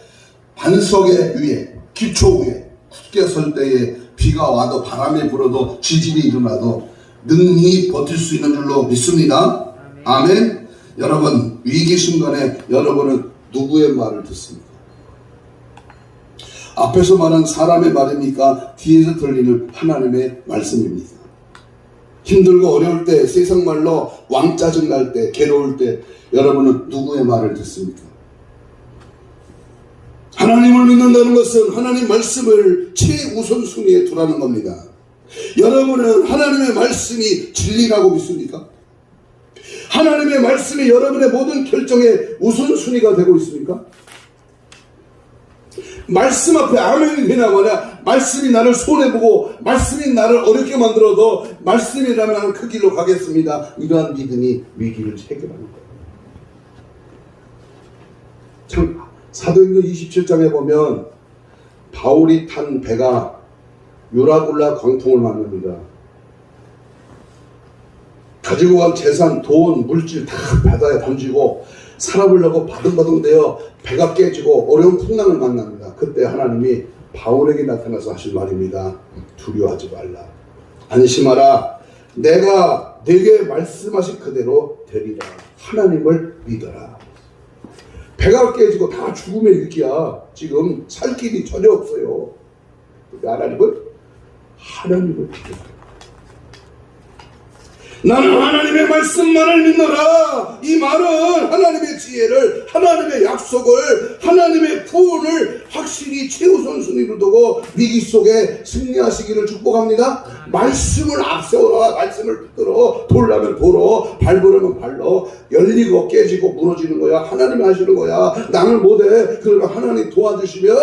[SPEAKER 1] 반석의 위에, 기초 위에 굳게 설 때에 비가 와도 바람이 불어도 지진이 일어나도 능히 버틸 수 있는 줄로 믿습니다. 아멘. 여러분, 위기 순간에 여러분은 누구의 말을 듣습니까? 앞에서 말한 사람의 말입니까? 뒤에서 들리는 하나님의 말씀입니다. 힘들고 어려울 때, 세상 말로 왕짜증 날 때, 괴로울 때 여러분은 누구의 말을 듣습니까? 하나님을 믿는다는 것은 하나님 말씀을 최우선순위에 두라는 겁니다. 여러분은 하나님의 말씀이 진리라고 믿습니까? 하나님의 말씀이 여러분의 모든 결정의 우선순위가 되고 있습니까? 말씀 앞에 아멘이 되나 뭐냐, 말씀이 나를 손해보고 말씀이 나를 어렵게 만들어도 말씀이라면 나는 그 길로 가겠습니다. 이러한 믿음이 위기를 해결하는 거예요. 참, 사도행전 27장에 보면 바울이 탄 배가 유라굴라 광풍을 만납니다. 가지고 간 재산, 돈, 물질 다 바다에 던지고 살아보려고 바둥바둥 되어 배가 깨지고 어려운 풍랑을 만납니다. 그때 하나님이 바울에게 나타나서 하신 말입니다. 두려워하지 말라. 안심하라. 내가 네게 말씀하신 그대로 되리라. 하나님을 믿어라. 배가 깨지고 다 죽음의 위기야. 지금 살 길이 전혀 없어요. 하나님을 믿어라. 나는 하나님의 말씀만을 믿노라. 이 말은 하나님의 지혜를, 하나님의 약속을, 하나님의 구원을 확실히 최우선순위로 두고 위기 속에 승리하시기를 축복합니다. 말씀을 앞세워라. 말씀을 붙들어. 돌라면 돌어, 밟으려면 발로. 열리고 깨지고 무너지는 거야. 하나님이 하시는 거야. 나는 못해. 그러면 하나님 도와주시면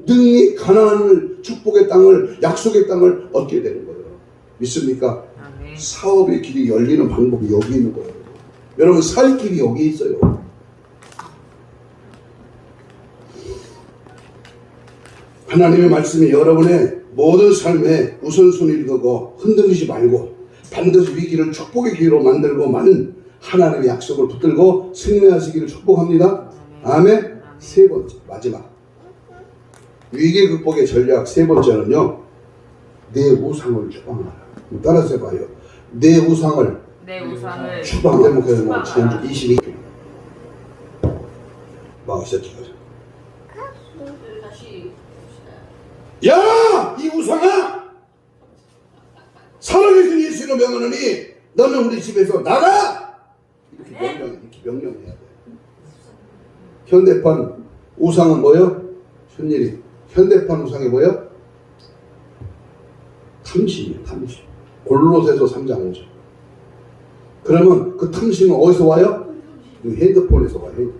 [SPEAKER 1] 능히 가나안을, 축복의 땅을, 약속의 땅을 얻게 되는 거예요. 믿습니까?
[SPEAKER 2] 아멘.
[SPEAKER 1] 사업의 길이 열리는 방법이 여기 있는 거예요. 여러분, 살 길이 여기 있어요. 하나님의 말씀이 여러분의 모든 삶에 우선순위를 두고 흔들리지 말고 반드시 위기를 축복의 기회로 만들고만 하나님의 약속을 붙들고 승리하시기를 축복합니다. 아멘. 세 번째, 마지막 위기 극복의 전략 세 번째는요, 내 우상을 추방하라. 따라서 해봐요. 내 우상을 추방. 대목에서 지난주 22편 막으셨죠. 야! 이 우상아! 살아계신 예수로 명하노니 너는 우리 집에서 나가! 이렇게 명령해야 돼. 현대판 우상은 뭐요? 현일이. 현대판 우상이 뭐요? 탐심이에요. 탐심. 골로새서 3장 5절. 그러면 그 탐심은 어디서 와요? 핸드폰에서 와요.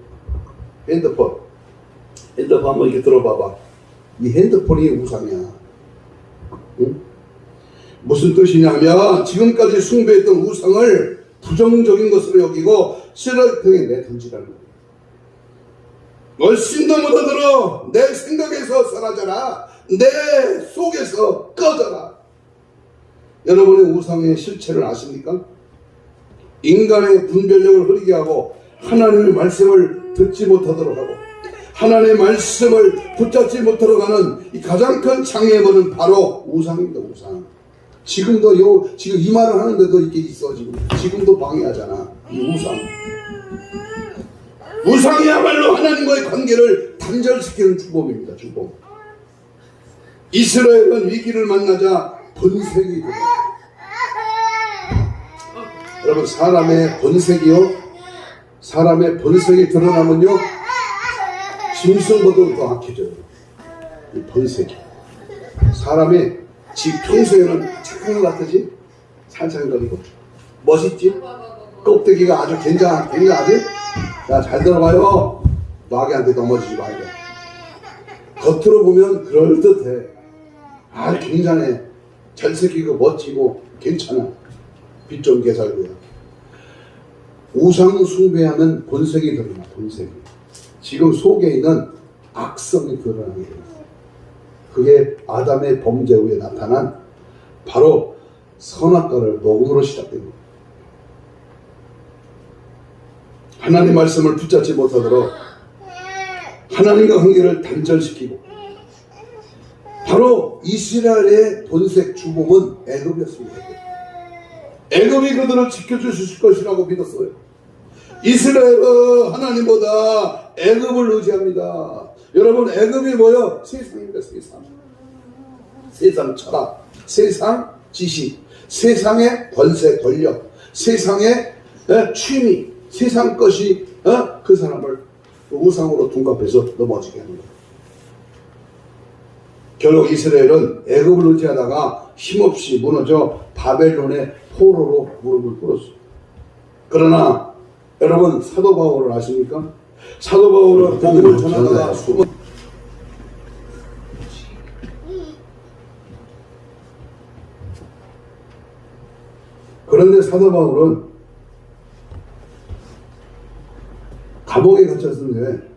[SPEAKER 1] 핸드폰 한번 이렇게 들어봐봐. 이 핸드폰이 우상이야. 응? 무슨 뜻이냐면 지금까지 숭배했던 우상을 부정적인 것으로 여기고 쓰레기통에 내던지라는 거예요. 얼씬도 못 알아들어. 내 생각에서 사라져라. 내 속에서 꺼져라. 여러분의 우상의 실체를 아십니까? 인간의 분별력을 흐리게 하고 하나님의 말씀을 듣지 못하도록 하고 하나님의 말씀을 붙잡지 못하도록 하는 이 가장 큰 장애물은 바로 우상입니다. 우상. 지금도 지금 이 말을 하는데도 이게 있어. 지금도 방해하잖아. 이 우상. 우상이야말로 하나님과의 관계를 단절시키는 주범입니다. 주범. 이스라엘은 위기를 만나자 번색이 됩니다. 여러분, 사람의 번색이 드러나면요, 짐승보다 더 악해져요. 이 번색이. 사람이 평소에는 착한 것 같지? 살살거리고 멋있지? 껍데기가 아주 굉장하지? 자, 잘 들어봐요. 마귀한테 넘어지지 말고. 겉으로 보면 그럴듯해. 아주 굉장해. 잘생기고 멋지고 괜찮아. 빛 좀 개살고요. 우상 숭배하는 본색이 드러나. 본색이. 지금 속에 있는 악성이 드러나게 됩니다. 그게 아담의 범죄 후에 나타난 바로 선악과를 먹음으로 시작됩니다. 하나님 말씀을 붙잡지 못하도록 하나님과 관계를 단절시키고, 바로 이스라엘의 본색 주범은 애굽이었습니다. 애굽이 그들을 지켜주실 것이라고 믿었어요. 이스라엘은 하나님보다 애굽을 의지합니다. 여러분, 애굽이 뭐요? 세상입니다. 세상 철학, 세상 지식, 세상의 권세, 권력, 세상의 취미, 세상 것이 그 사람을 우상으로 둔갑해서 넘어지게 하는 거예요. 결국 이스라엘은 애굽을 의지하다가 힘없이 무너져 바벨론의 포로로 무릎을 꿇었어요. 그러나 여러분, 사도 바울을 아십니까? 사도 바울은 복음을 전하다가 그런데 사도 바울은 감옥에 갇혔는데,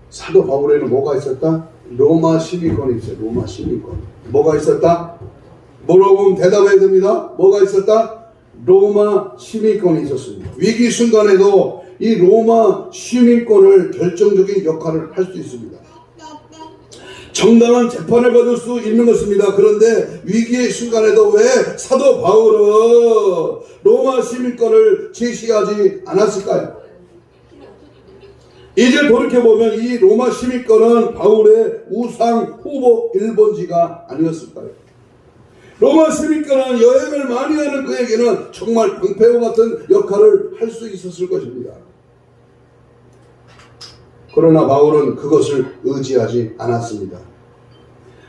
[SPEAKER 1] 사도 바울에는 뭐가 있었다? 로마 시민권이 있어요. 로마 시민권. 뭐가 있었다? 물어보면 대답해야 됩니다. 뭐가 있었다? 로마 시민권이 있었습니다. 위기 순간에도 이 로마 시민권을 결정적인 역할을 할 수 있습니다. 정당한 재판을 받을 수 있는 것입니다. 그런데 위기의 순간에도 왜 사도 바울은 로마 시민권을 제시하지 않았을까요? 이제 돌이켜보면 이 로마 시민권은 바울의 우상 후보 1번지가 아니었을까요? 로마 시민권은 여행을 많이 하는 그에게는 정말 방패와 같은 역할을 할 수 있었을 것입니다. 그러나 바울은 그것을 의지하지 않았습니다.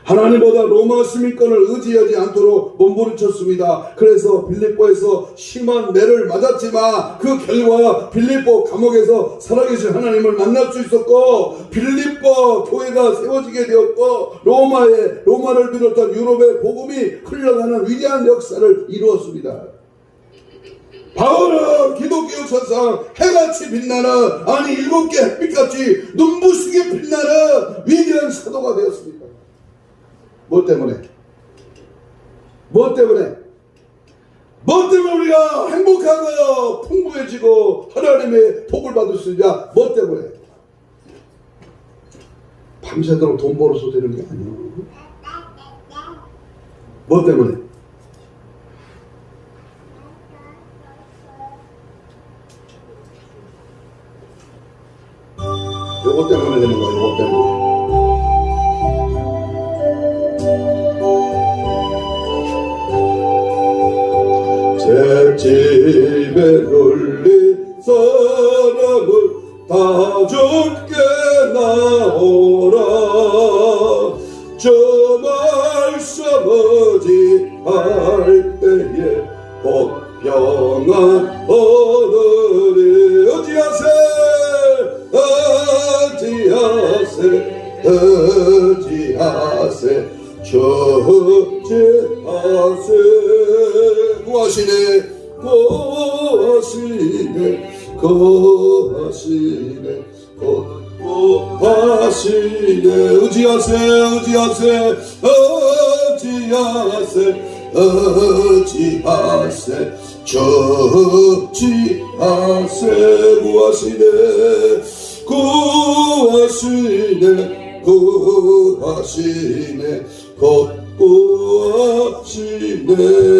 [SPEAKER 1] 하나님보다 로마 시민권을 의지하지 않도록 몸부림쳤습니다. 그래서 빌립보에서 심한 매를 맞았지만 그 결과 빌립보 감옥에서 살아계신 하나님을 만날 수 있었고, 빌립보 교회가 세워지게 되었고, 로마를 비롯한 유럽의 복음이 흘러가는 위대한 역사를 이루었습니다. 바울은 기독교 역사상 해같이 빛나는, 아니 7개 햇빛같이 눈부시게 빛나는 위대한 사도가 되었습니다. 뭐 때문에? 뭐 때문에 우리가 행복하고 풍부해지고 하나님의 복을 받을 수 있냐? 뭐 때문에? 밤새도록 돈 벌어서 되는 게 아니야. 뭐 때문에? 요거 때문에 되는 거야. 요거 때문에. 제 집에 눌린 사람을 다 죽게 나오라. 저 말씀 의지할 때에 곧 평안 얻으리. 의지하세 구하시네.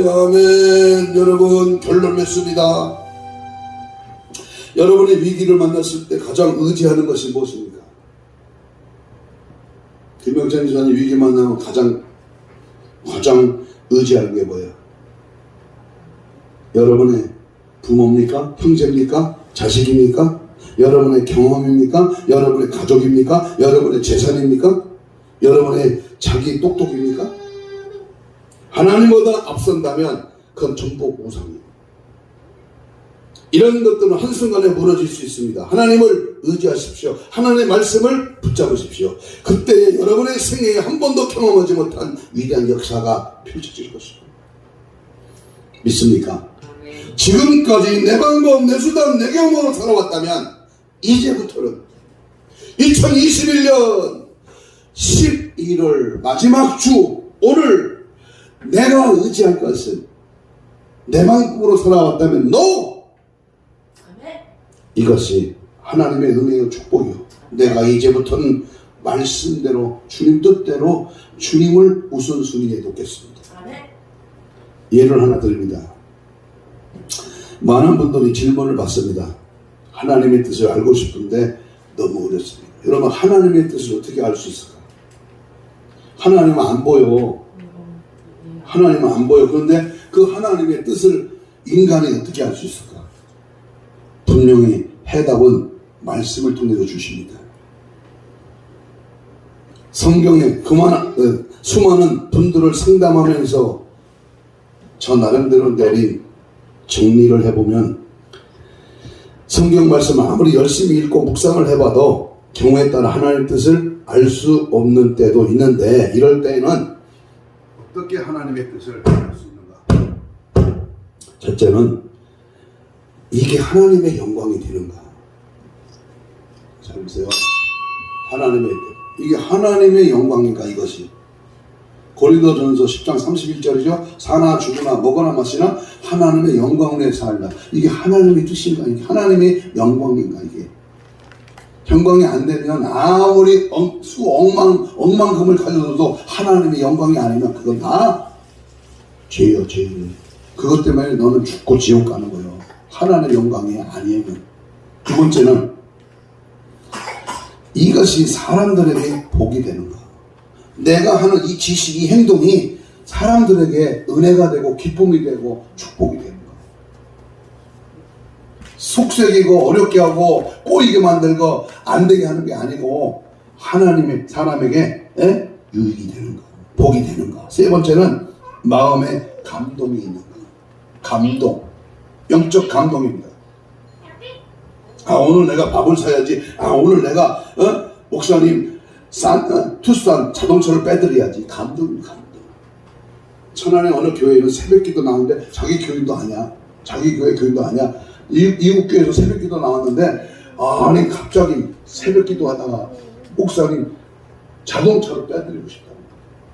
[SPEAKER 1] 아멘. 여러분, 결론 맺습니다. 여러분이 위기를 만났을 때 가장 의지하는 것이 무엇입니까? 김명찬 지사님 위기 만나면 가장 의지하는 게 뭐예요? 여러분의 부모입니까? 형제입니까? 자식입니까? 여러분의 경험입니까? 여러분의 가족입니까? 여러분의 재산입니까? 여러분의 자기 똑똑입니까? 하나님보다 앞선다면 그건 전부 우상이에요. 이런 것들은 한순간에 무너질 수 있습니다. 하나님을 의지하십시오. 하나님의 말씀을 붙잡으십시오. 그때 여러분의 생애에 한 번도 경험하지 못한 위대한 역사가 펼쳐질 것입니다. 믿습니까? 지금까지 내 방법, 내 수단, 내 경험으로 살아왔다면 이제부터는 2021년 11월 마지막 주 오늘 내가 의지할 것은 내 방법으로 살아왔다면 이것이 하나님의 은혜의 축복이요. 내가 이제부터는 말씀대로 주님 뜻대로 주님을 우선순위에 놓겠습니다. 예를 하나 드립니다. 많은 분들이 질문을 받습니다. 하나님의 뜻을 알고 싶은데 너무 어렵습니다. 여러분, 하나님의 뜻을 어떻게 알 수 있을까? 하나님은 안 보여. 하나님은 안 보여. 그런데 그 하나님의 뜻을 인간이 어떻게 알 수 있을까? 분명히 해답은 말씀을 통해서 주십니다. 성경에 수많은 분들을 상담하면서 저 나름대로 내린 정리를 해보면 성경 말씀을 아무리 열심히 읽고 묵상을 해봐도 경우에 따라 하나님의 뜻을 알 수 없는 때도 있는데, 이럴 때에는 어떻게 하나님의 뜻을 알 수 있는가? 첫째는 이게 하나님의 영광이 되는가? 잘 보세요. 하나님의 뜻. 이게 하나님의 영광인가, 이것이? 고린도전서 10장 31절이죠. 사나 죽으나 먹으나 마시나 하나님의 영광을 위해 살라. 이게 하나님의 뜻인가? 이게 하나님의 영광인가? 이게 영광이 안 되면 아무리 억만금을 가져도 하나님의 영광이 아니면 그건 다 죄요, 죄. 그것 때문에 너는 죽고 지옥 가는 거예요. 하나님의 영광이 아니면. 두 번째는 이것이 사람들에게 복이 되는가? 내가 하는 이 지식, 이 행동이 사람들에게 은혜가 되고 기쁨이 되고 축복이 되는 거. 속색이고 어렵게 하고 꼬이게 만들고 안 되게 하는 게 아니고 하나님의 사람에게 유익이 되는 거, 복이 되는 거. 세 번째는 마음에 감동이 있는 거. 감동, 영적 감동입니다. 오늘 내가 밥을 사야지. 오늘 내가 목사님 투싼 자동차를 빼드려야지. 감동. 천안의 어느 교회는 새벽기도 나오는데 자기 교인도 아니야. 자기 교회 교인도 아니야. 이국 교회에서 새벽기도 나왔는데 아니 갑자기 새벽기도 하다가 목사님 자동차를 빼드리고 싶다고.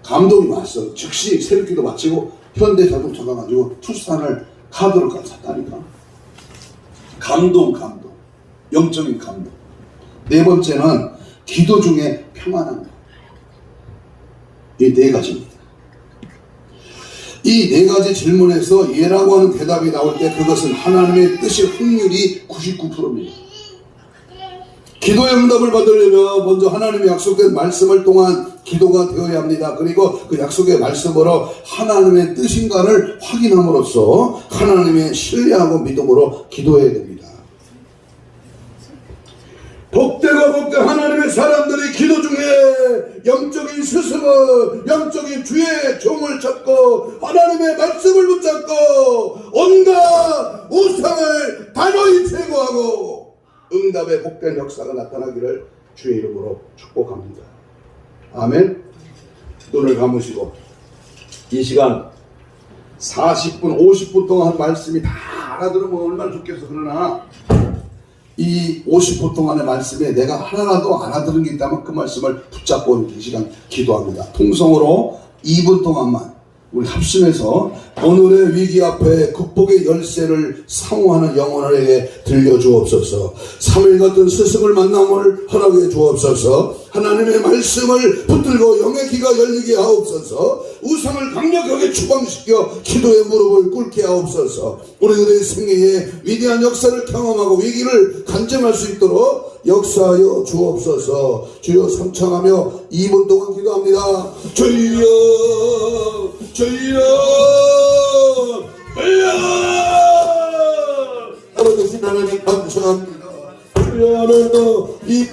[SPEAKER 1] 감동이 왔어. 즉시 새벽기도 마치고 현대자동차 가가지고 투싼을 카드를 샀다니까. 감동. 영적인 감동. 네 번째는 기도 중에 평안한 것. 이 네 가지입니다. 이 네 가지 질문에서 예라고 하는 대답이 나올 때 그것은 하나님의 뜻일 확률이 99%입니다. 기도의 응답을 받으려면 먼저 하나님의 약속된 말씀을 통한 기도가 되어야 합니다. 그리고 그 약속의 말씀으로 하나님의 뜻인가를 확인함으로써 하나님의 신뢰하고 믿음으로 기도해야 됩니다. 복되고 복된 하나님의 사람들이 기도 중에 영적인 스승을, 영적인 주의 종을 찾고 하나님의 말씀을 붙잡고 온갖 우상을 단호히 제거하고 응답의 복된 역사가 나타나기를 주의 이름으로 축복합니다. 아멘. 눈을 감으시고 이 시간 40분 50분 동안 말씀이 다 알아들으면 얼마나 좋겠어. 그러나 이 50분 동안의 말씀에 내가 하나라도 알아들은 게 있다면 그 말씀을 붙잡고 이 시간 기도합니다. 통성으로 2분 동안만 우리 합심해서 오늘의 위기 앞에 극복의 열쇠를 사모하는 영혼에게 들려주옵소서. 3일 같은 스승을 만남을 허락해 주옵소서. 하나님의 말씀을 붙들고 영의 귀가 열리게 하옵소서. 우상을 강력하게 추방시켜 기도의 무릎을 꿇게 하옵소서. 우리들의 생애에 위대한 역사를 경험하고 위기를 간증할 수 있도록 역사하여 주옵소서. 주여 삼창하며 2분 동안 기도합니다. 주여 아버지 하나님 감사합니다. 주여 오늘도 이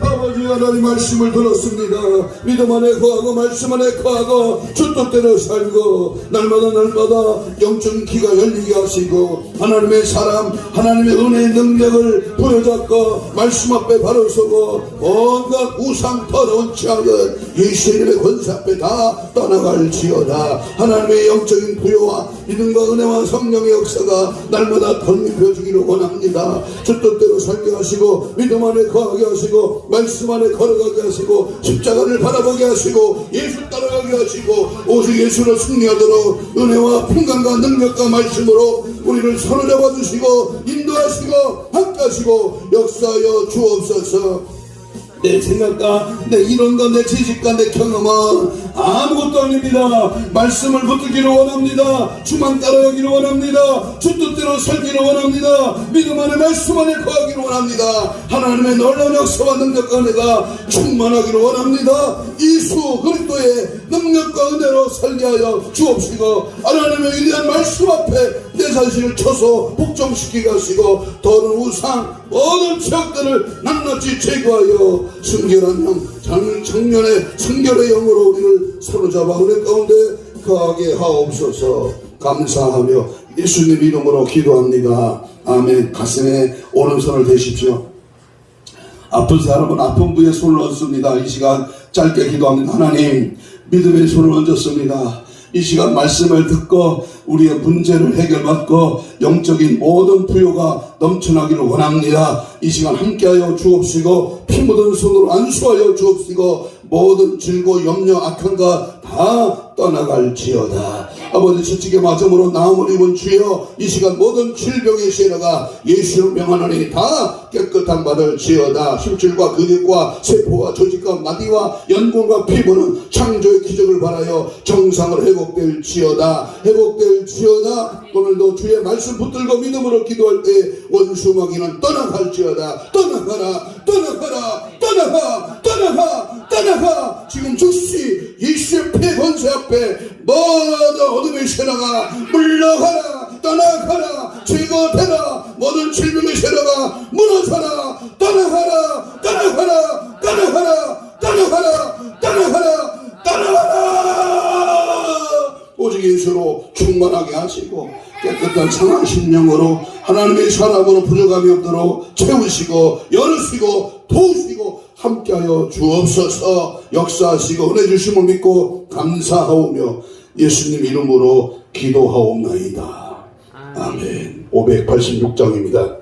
[SPEAKER 1] 아버지 하나님 말씀을 들었습니다. 믿음 안에 거하고 말씀 안에 거하고 주 뜻대로 살고 날마다 영적인 귀가 열리게 하시고 하나님의 사람 하나님의 은혜의 능력을 부여잡고 말씀 앞에 바로 서고 온갖 우상 더러운 죄악은 예수 이름의 권세 앞에 다 떠나갈지어다. 하나님의 영적인 부여와 믿음과 은혜와 성령의 역사가 날마다 덧입혀지기를 원합니다. 주 뜻대로 살게 하시고 믿음 안에 거하게 하시고 말씀 안에 걸어가게 하시고 십자가를 바라보게 하시고 예수 따라가게 하시고 오직 예수로 승리하도록 은혜와 평강과 능력과 말씀으로 우리를 사로잡아 주시고 인도하시고 함께 하시고 역사하여 주옵소서. 내 생각과 내 이론과 내 지식과 내 경험은 아무것도 아닙니다. 말씀을 붙들기를 원합니다. 주만 따라가기를 원합니다. 주 뜻대로 살기를 원합니다. 믿음 안에 말씀 안에 거하기를 원합니다. 하나님의 놀라운 역사와 능력과 은혜가 충만하기를 원합니다. 예수 그리스도의 능력과 은혜로 살게 하여 주옵시고 하나님의 위대한 말씀 앞에 내 자신을 쳐서 복종시키게 하시고 더러운 우상 모든 죄악들을 낱낱이 제거하여 순결한 영 청년의 순결의 영으로 우리를 사로잡아 은혜 가운데 거하게 하옵소서. 감사하며 예수님 이름으로 기도합니다. 아멘. 가슴에 오른손을 대십시오. 아픈 사람은 아픈 부에 손을 얹습니다. 이 시간 짧게 기도합니다. 하나님 믿음의 손을 얹었습니다. 이 시간 말씀을 듣고 우리의 문제를 해결받고 영적인 모든 부요가 넘쳐나기를 원합니다. 이 시간 함께하여 주옵시고 피 묻은 손으로 안수하여 주옵시고 모든 질고 염려 악한가 다 떠나갈지어다. 아버지 지치게 맞음으로 나음을 입은 주여 이 시간 모든 질병의 세라가 예수로 명하노니 다 깨끗한 받을지어다. 힘줄과 근육과 세포와 조직과 마디와 연골과 피부는 창조의 기적을 바라여 정상으로 회복될지어다. 오늘도 주의 말씀 붙들고 믿음으로 기도할 때 원수 마귀는 떠나갈지어다. 떠나가 떠나가. 지금 즉시 예수의 피 권세 앞에 모든 어둠의 세력아 물러가라. 떠나가라. 제거되라. 모든 질병의 세력아 무너져라. 떠나가라. 떠나가라. 떠나가라. 떠나가라. 떠나가라. 떠나가라. 오직 예수로 충만하게 하시고 깨끗한 상한 심령으로 하나님의 사람으로 부족함이 없도록 채우시고 열으시고 도우시고 함께하여 주옵소서. 역사하시고 은혜 주심을 믿고 감사하오며 예수님 이름으로 기도하옵나이다. 아멘. 586장입니다.